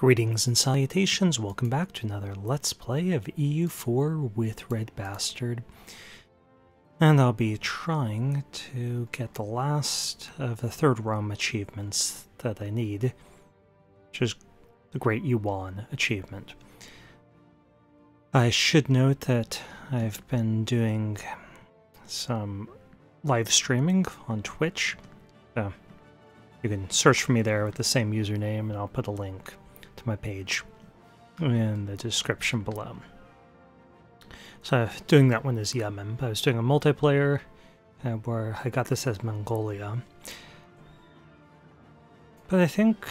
Greetings and salutations, welcome back to another Let's Play of EU4 with RedBstrd. And I'll be trying to get the last of the third realm achievements that I need, which is the Great Yuan achievement. I should note that I've been doing some live streaming on Twitch. So you can search for me there with the same username, and I'll put a link to my page in the description below. So doing that one is Yemen, but I was doing a multiplayer where I got this as Mongolia. But I think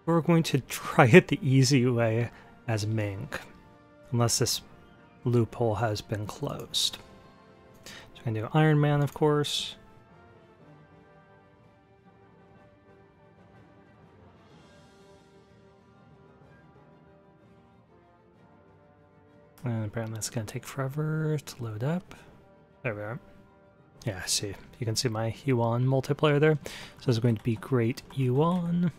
we're going to try it the easy way as Ming, unless this loophole has been closed. So I'm going to do Iron Man, of course. And apparently it's going to take forever to load up. There we are. Yeah, I see. You can see my Yuan multiplayer there. So it's going to be Great Yuan.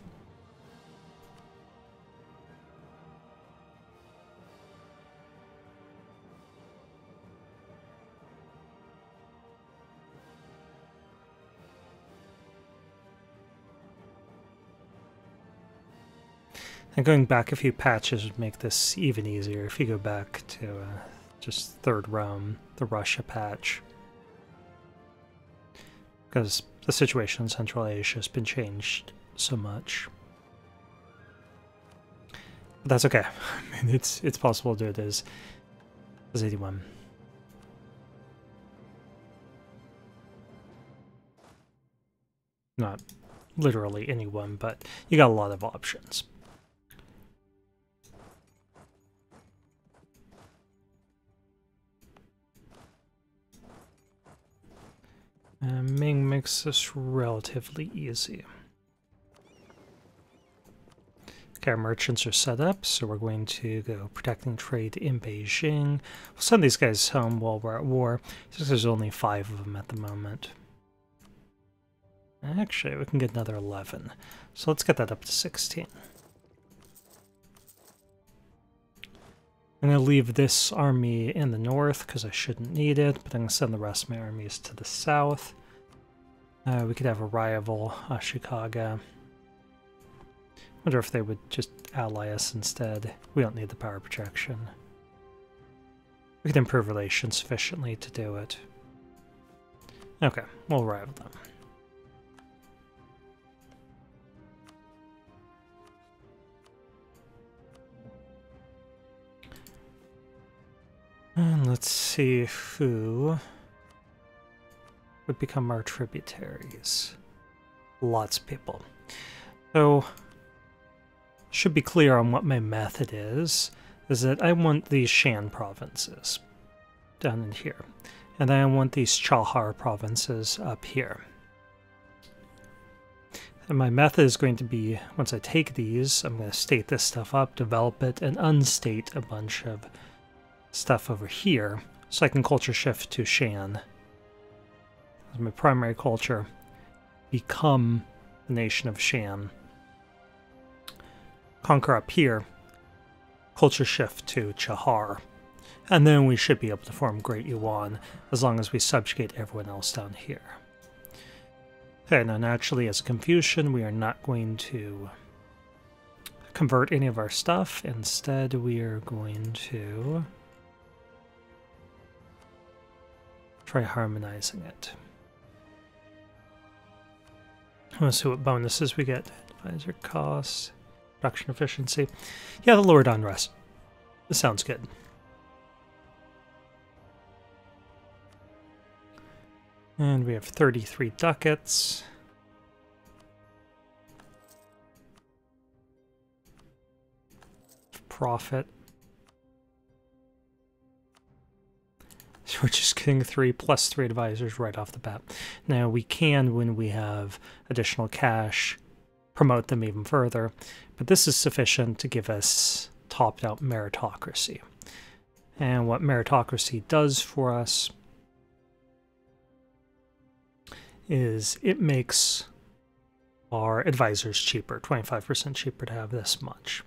And going back a few patches would make this even easier if you go back to just third realm, the Russia patch. Because the situation in Central Asia has been changed so much. But that's okay. I mean, it's possible to do it as 81. Not literally anyone, but you got a lot of options. Ming makes this relatively easy. Okay, our merchants are set up, so we're going to go protecting trade in Beijing. We'll send these guys home while we're at war, since there's only 5 of them at the moment. Actually, we can get another 11, so let's get that up to 16. I'm going to leave this army in the north because I shouldn't need it, but I'm going to send the rest of my armies to the south. We could have a rival, Ashikaga. Wonder if they would just ally us instead. We don't need the power projection. We could improve relations sufficiently to do it. Okay, we'll rival them. And let's see who would become our tributaries. Lots of people. So, should be clear on what my method is that I want these Shan provinces down in here. And then I want these Chahar provinces up here. And my method is going to be, once I take these, I'm going to state this stuff up, develop it, and unstate a bunch of stuff over here, so I can culture shift to Shan as my primary culture, become the nation of Shan, conquer up here, culture shift to Chahar, and then we should be able to form Great Yuan as long as we subjugate everyone else down here. Okay, now naturally as a Confucian we are not going to convert any of our stuff, instead we are going to try harmonizing it. Let's see what bonuses we get. Advisor costs, production efficiency. Yeah, the lowered unrest. This sounds good. And we have 33 ducats. Profit. So we're just getting 3 plus 3 advisors right off the bat. Now we can, when we have additional cash, promote them even further, but this is sufficient to give us topped-out meritocracy. And what meritocracy does for us is it makes our advisors cheaper, 25% cheaper to have this much.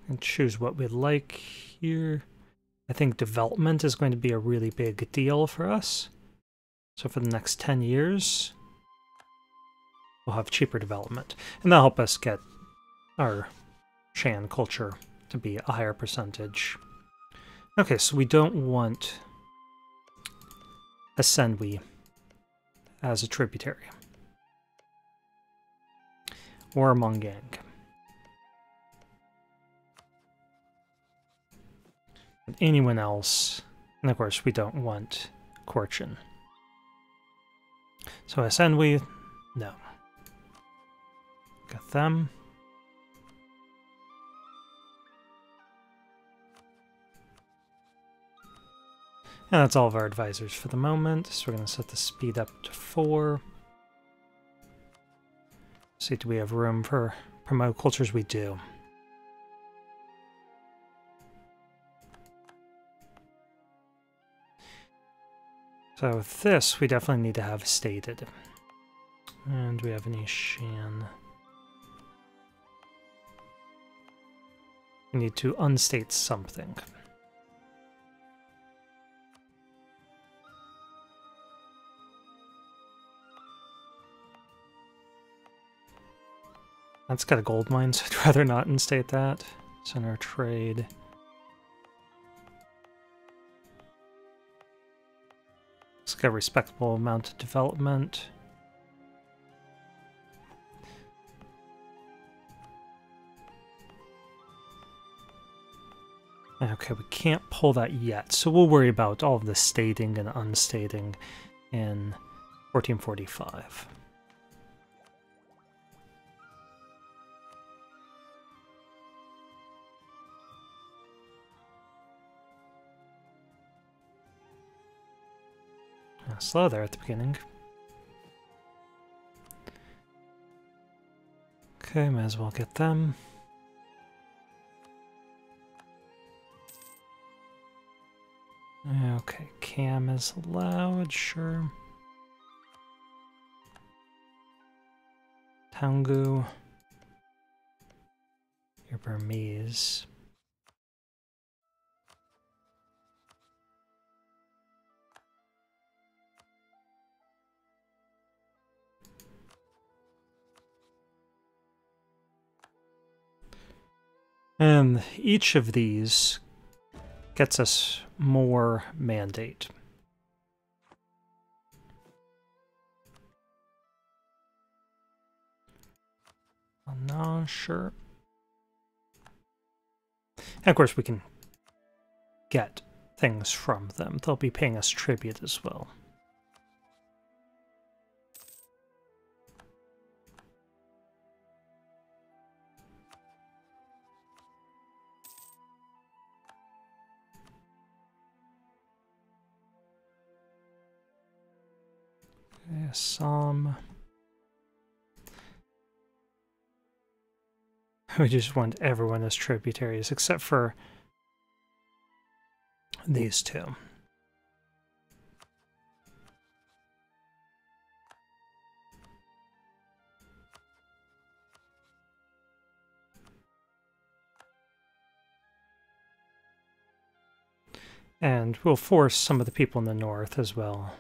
And choose what we like here. I think development is going to be a really big deal for us. So for the next 10 years, we'll have cheaper development. And that'll help us get our Shan culture to be a higher percentage. Okay, so we don't want Ascendwi as a tributary. Or Mongang. And anyone else, and of course we don't want Korchin. So Ascendwi, no. Got them. And that's all of our advisors for the moment, so we're going to set the speed up to 4. See, do we have room for promote cultures? We do. So with this, we definitely need to have stated. And we have any Shan. We need to unstate something. That's got a gold mine, so I'd rather not instate that. Center trade. It's got a respectable amount of development. Okay, we can't pull that yet, so we'll worry about all of the stating and unstating in 1445. Slow there at the beginning. Okay, might as well get them. Okay, cam is allowed, sure. Taungu. You're Burmese. And each of these gets us more mandate. I'm not sure. And of course, we can get things from them. They'll be paying us tribute as well. Okay, Assam. We just want everyone as tributaries, except for these two. And we'll force some of the people in the north as well.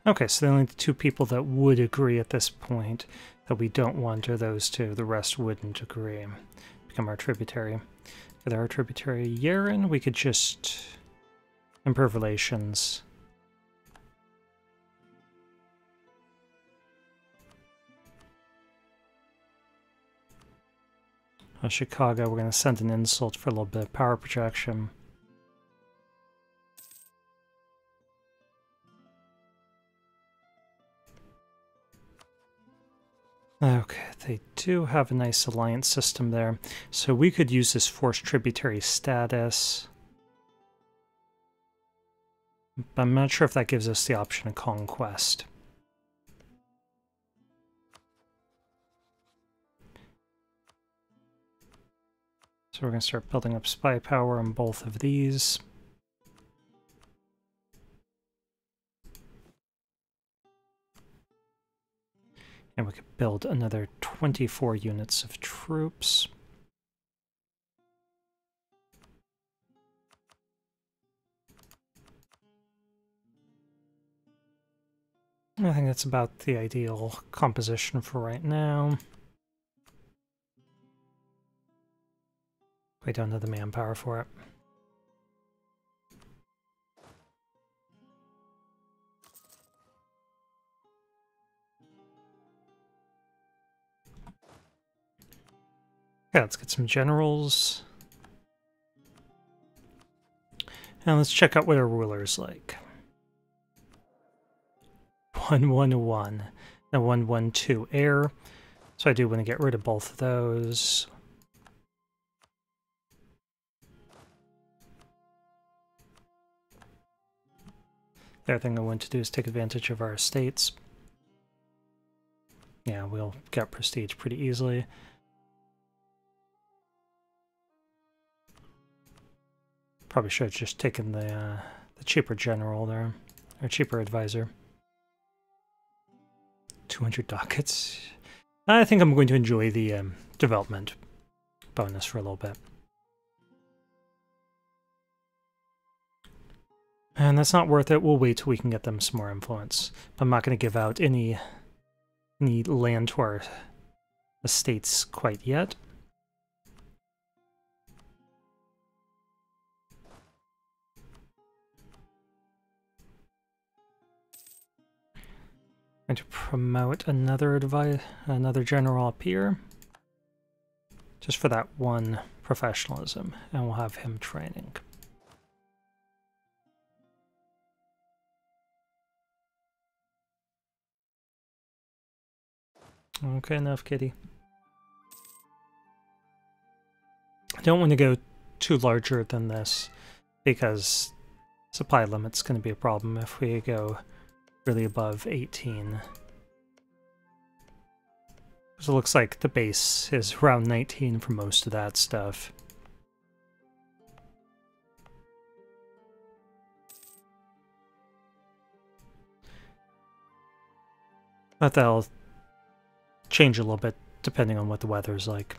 Okay, so the only two people that would agree at this point that we don't want are those two. The rest wouldn't agree. Become our tributary. With our tributary Yaren, we could just improve relations. Chicago, we're going to send an insult for a little bit of power projection. Okay, they do have a nice alliance system there, so we could use this forced tributary status. But I'm not sure if that gives us the option of conquest. So we're going to start building up spy power on both of these. And we could build another 24 units of troops. I think that's about the ideal composition for right now. We don't have the manpower for it. Okay, let's get some generals. And let's check out what our ruler's like. 111 and 112 air. So I do want to get rid of both of those. The other thing I want to do is take advantage of our estates. Yeah, we'll get prestige pretty easily. Probably should have just taken the cheaper general there, or cheaper advisor. 200 ducats. I think I'm going to enjoy the development bonus for a little bit. And that's not worth it. We'll wait till we can get them some more influence. I'm not going to give out any land to our estates quite yet. I'm going to promote another general up here, just for that one professionalism, and we'll have him training. Okay, enough, kitty. I don't want to go too larger than this, because supply limit's going to be a problem if we go really above 18. So it looks like the base is around 19 for most of that stuff. But that'll change a little bit depending on what the weather's like.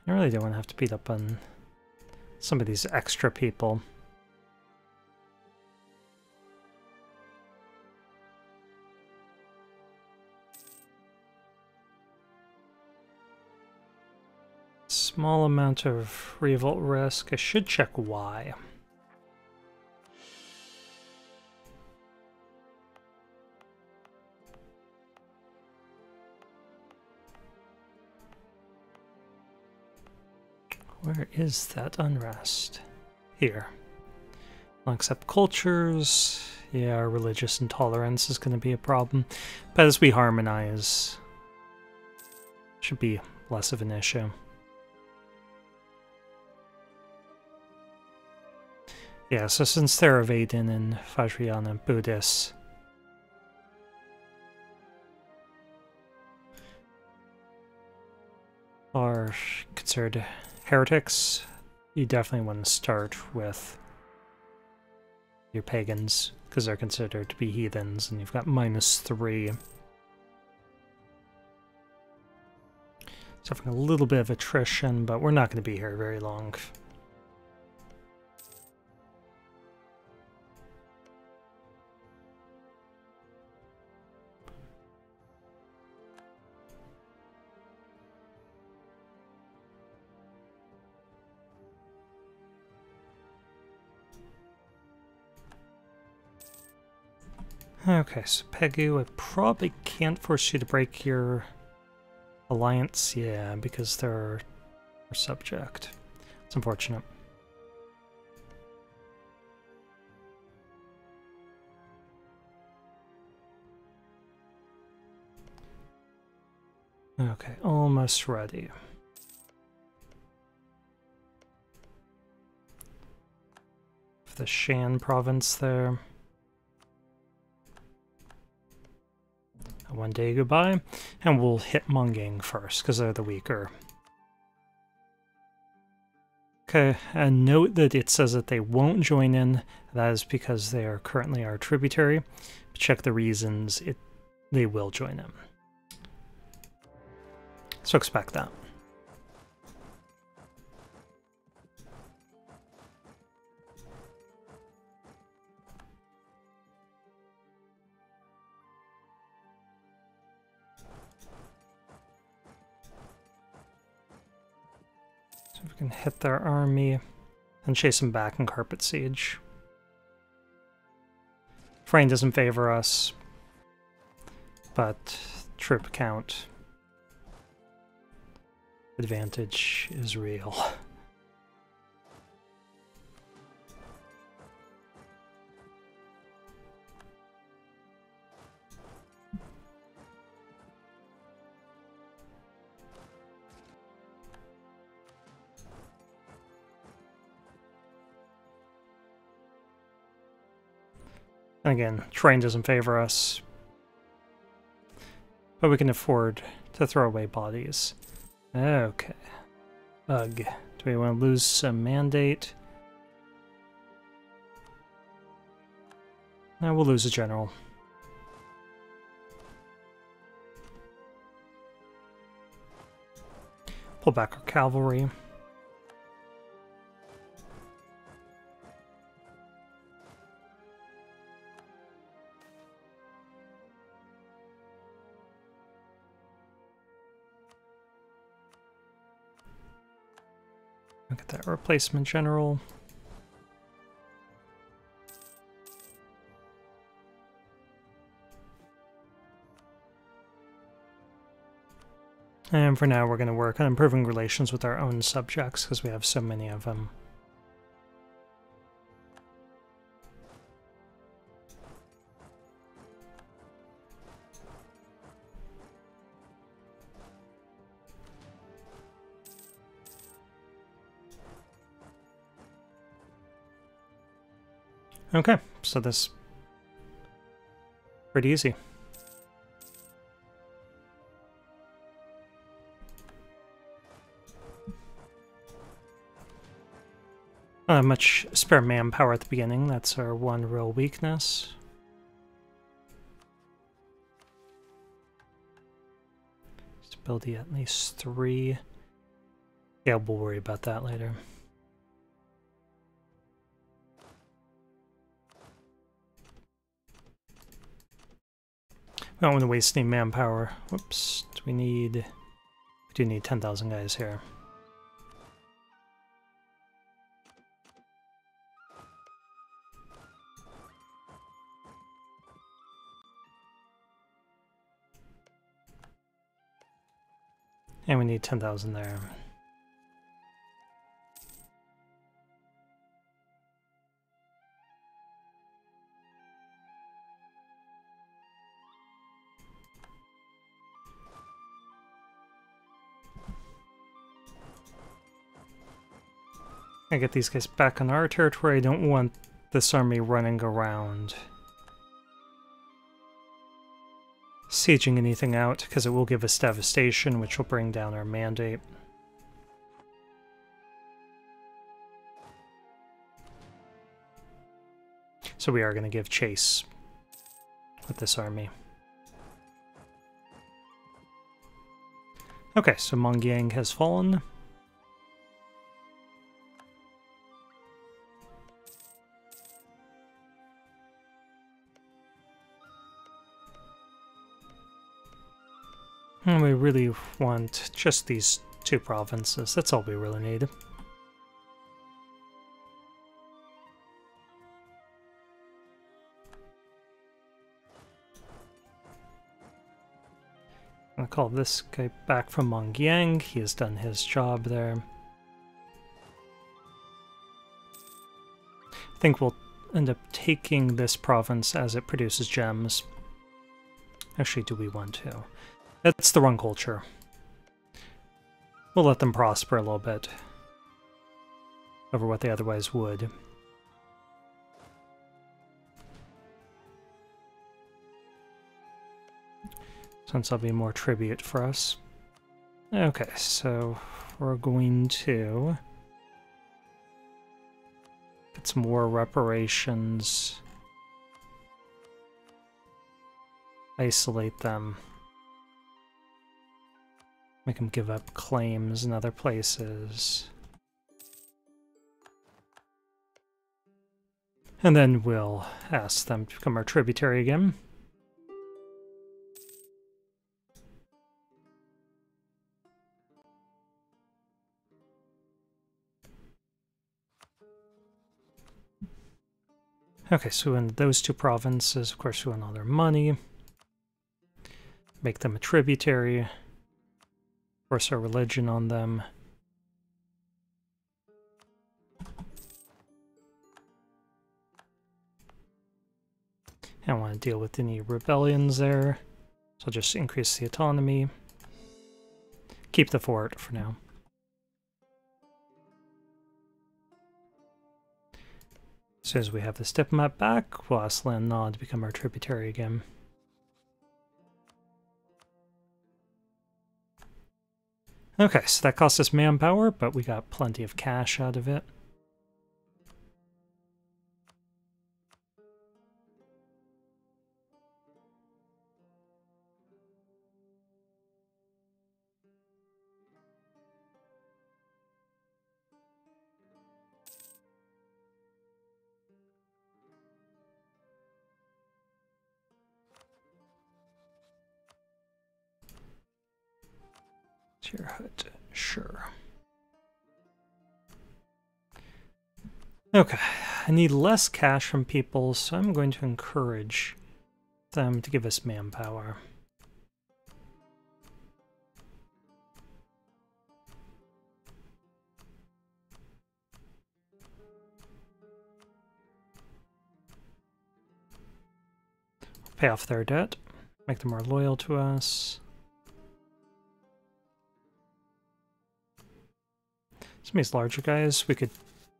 I really don't want to have to beat up on some of these extra people. Small amount of revolt risk. I should check why. Where is that unrest? Here. I'll accept cultures. Yeah, religious intolerance is going to be a problem. But as we harmonize, should be less of an issue. Yeah, so since Theravadin and Vajrayana Buddhists are considered heretics, you definitely want to start with your pagans, because they're considered to be heathens, and you've got -3. Suffering a little bit of attrition, but we're not going to be here very long. Okay, so Pegu, I probably can't force you to break your alliance, yeah, because they're subject. It's unfortunate. Okay, almost ready. For the Shan province there. One day goodbye, and we'll hit Ming first, because they're the weaker Okay, and note that it says that they won't join in. That is because they are currently our tributary. Check the reasons they will join in. So expect that. So we can hit their army and chase them back in Carpet Siege. Frame doesn't favor us, but troop count advantage is real. Again, terrain doesn't favor us, but we can afford to throw away bodies. Okay. Ugh. Do we want to lose some mandate? No, we'll lose a general. Pull back our cavalry. Look at that replacement general. And for now, we're going to work on improving relations with our own subjects because we have so many of them. Okay, so this pretty easy. Not much spare manpower at the beginning, that's our one real weakness. Stability at least 3. Yeah, we'll worry about that later. We don't want to waste any manpower. Whoops. We do need 10,000 guys here. And we need 10,000 there. I get these guys back on our territory. I don't want this army running around sieging anything out, because it will give us devastation, which will bring down our mandate. So we are going to give chase with this army. Okay, so Ming has fallen. And we really want just these 2 provinces. That's all we really need. I'll call this guy back from Ming. He has done his job there. I think we'll end up taking this province as it produces gems. Actually, do we want to? That's the wrong culture. We'll let them prosper a little bit over what they otherwise would. Since there'll be more tribute for us. Okay, so we're going to it's more reparations. Isolate them. Make them give up claims in other places. And then we'll ask them to become our tributary again. Okay, so in those two provinces, of course, we want all their money. Make them a tributary. Force our religion on them. I don't want to deal with any rebellions there, so I'll just increase the autonomy. Keep the fort for now. As soon as we have this diplomat back, we'll ask Lan Na to become our tributary again. Okay, so that cost us manpower, but we got plenty of cash out of it. Your hut, sure. Okay, I need less cash from people, so I'm going to encourage them to give us manpower. Pay off their debt, make them more loyal to us. Some of these larger guys, we could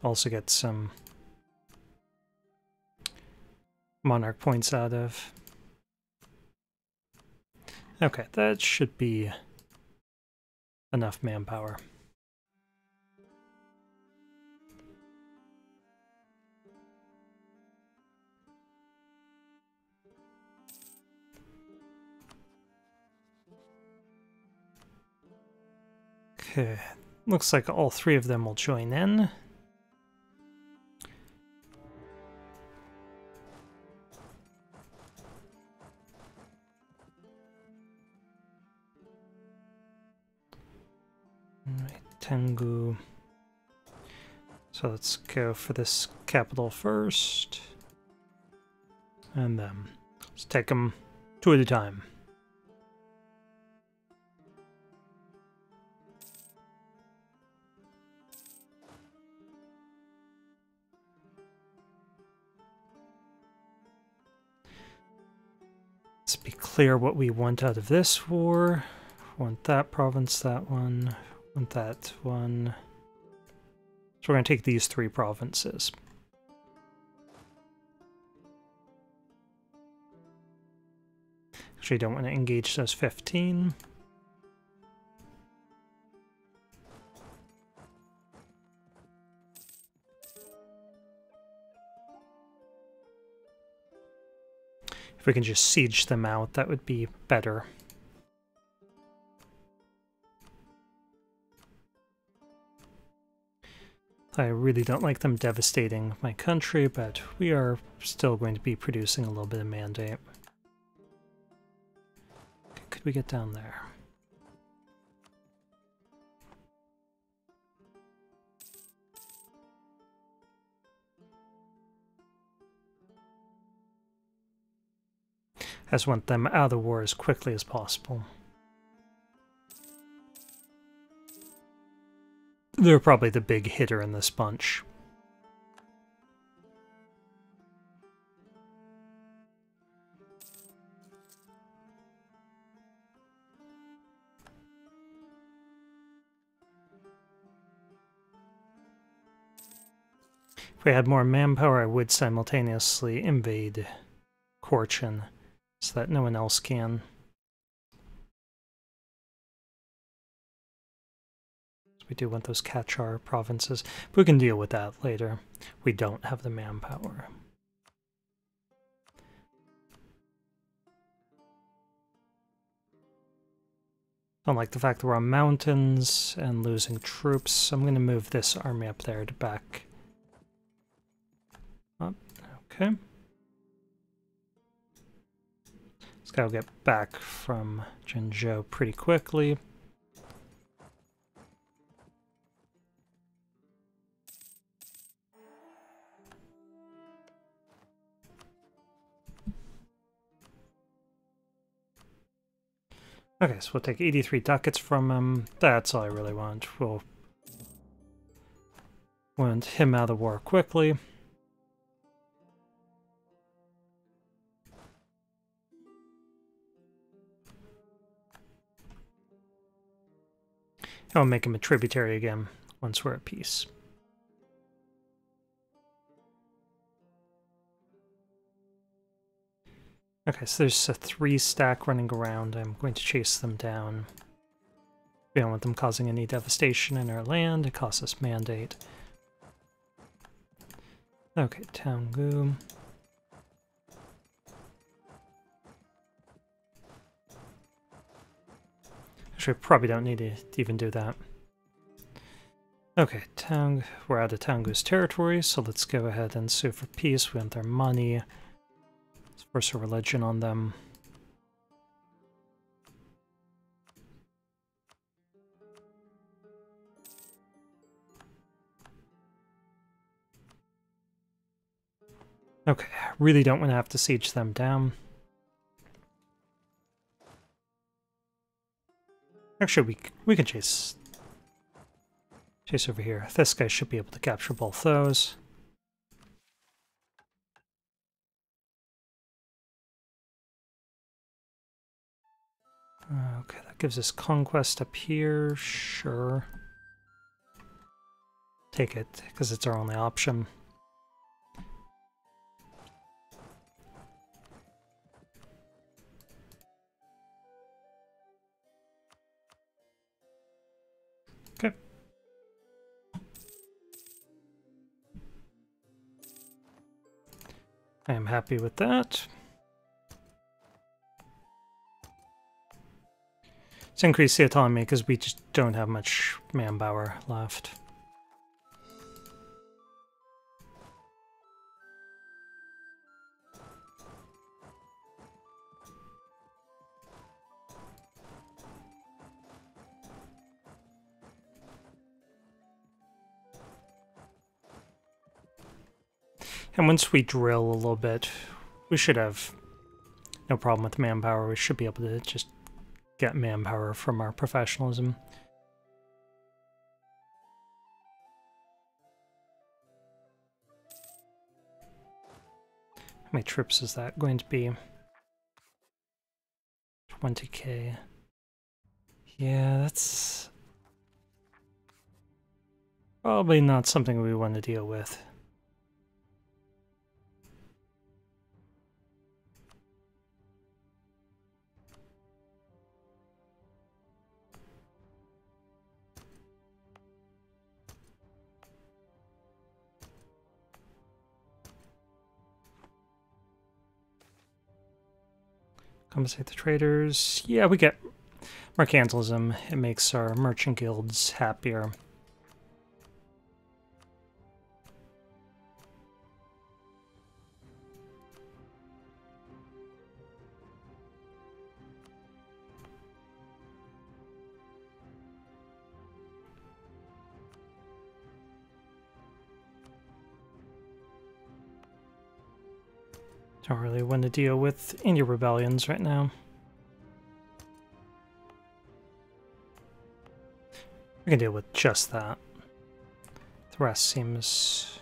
also get some monarch points out of. Okay, that should be enough manpower. Okay. Looks like all three of them will join in. Alright, Tengu. So let's go for this capital first. And then let's take them two at a time. Let's be clear what we want out of this war. Want that province, that one. Want that one. So we're going to take these three provinces. Actually, don't want to engage those 15. If we can just siege them out, that would be better. I really don't like them devastating my country, but we are still going to be producing a little bit of mandate. Okay, could we get down there? I just want them out of the war as quickly as possible. They're probably the big hitter in this bunch. If we had more manpower, I would simultaneously invade Korchin so that no one else can. So We do want those Kachar provinces, but we can deal with that later. We don't have the manpower. Don't like the fact that we're on mountains and losing troops, so I'm going to move this army up there to back up. Okay. This guy will get back from Zhengzhou pretty quickly. Okay, so we'll take 83 ducats from him. That's all I really want. We'll want him out of the war quickly. I'll make him a tributary again once we're at peace. Okay, so there's a 3 stack running around. I'm going to chase them down. We don't want them causing any devastation in our land. It costs us mandate. Okay, Taungu. Actually, probably don't need to even do that. Okay, we're out of Taungu's territory, so let's go ahead and sue for peace. We want their money. Let's force a religion on them. Okay, really don't want to have to siege them down. Actually, we can chase over here. This guy should be able to capture both those. Okay, that gives us conquest up here. Sure. Take it, because it's our only option. Okay. I am happy with that. Let's increase the autonomy because we just don't have much manpower left. And once we drill a little bit, we should have no problem with manpower. We should be able to just get manpower from our professionalism. How many troops is that going to be? 20k. Yeah, that's probably not something we want to deal with. Compensate the traders. Yeah, we get mercantilism. It makes our merchant guilds happier. Don't really want to deal with any rebellions right now. We can deal with just that. The rest seems...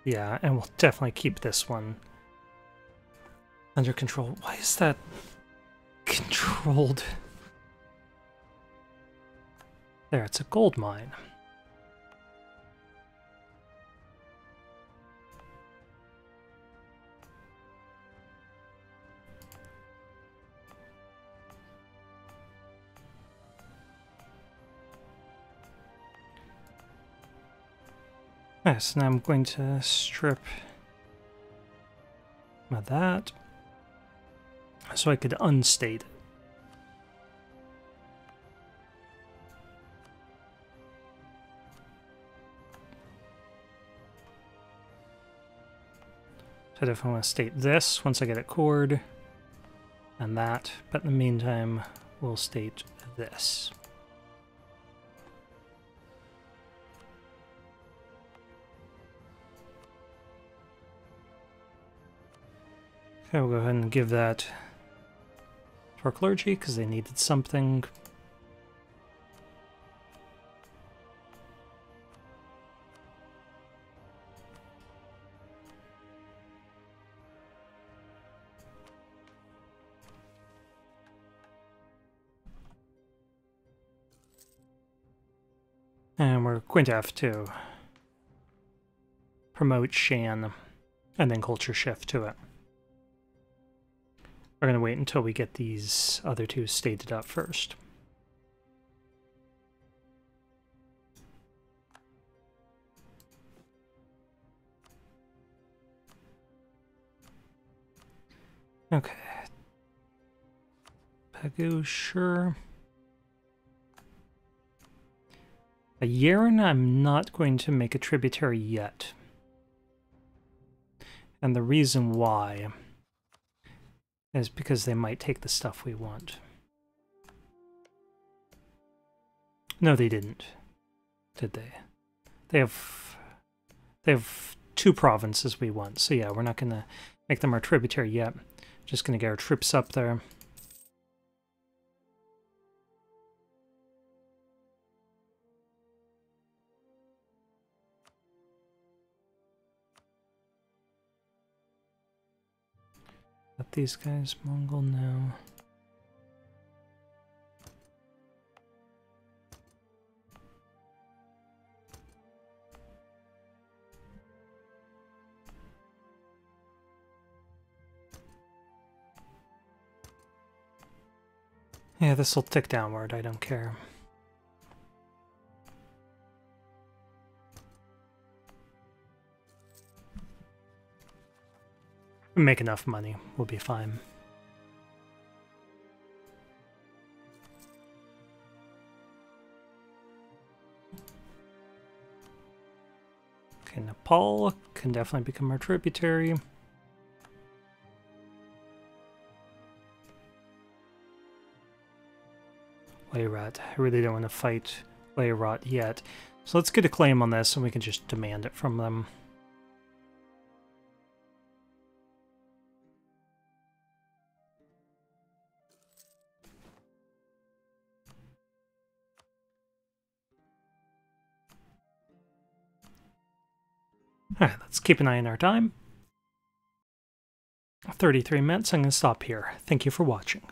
yeah, and we'll definitely keep this one under control. Why is that controlled? There, it's a gold mine. Alright, so now I'm going to strip that so I could unstate it. So I definitely want to state this once I get it cored, and that, but in the meantime, we'll state this. Okay, we'll go ahead and give that to our clergy because they needed something. And we're going to have to promote Shan and then culture shift to it. We're going to wait until we get these other two stated up first. Okay. Pegu, sure. A Yaren, I'm not going to make a tributary yet. And the reason why is because they might take the stuff we want. No, they didn't. Did they? They have 2 provinces we want. So yeah, we're not going to make them our tributary yet. Just going to get our troops up there. Got these guys Mongol now. Yeah, this will tick downward, I don't care. We make enough money, we'll be fine. Okay, Nepal can definitely become our tributary. Wayrat. I really don't want to fight Wayrat yet. So let's get a claim on this and we can just demand it from them. Alright, let's keep an eye on our time. 33 minutes, I'm going to stop here. Thank you for watching.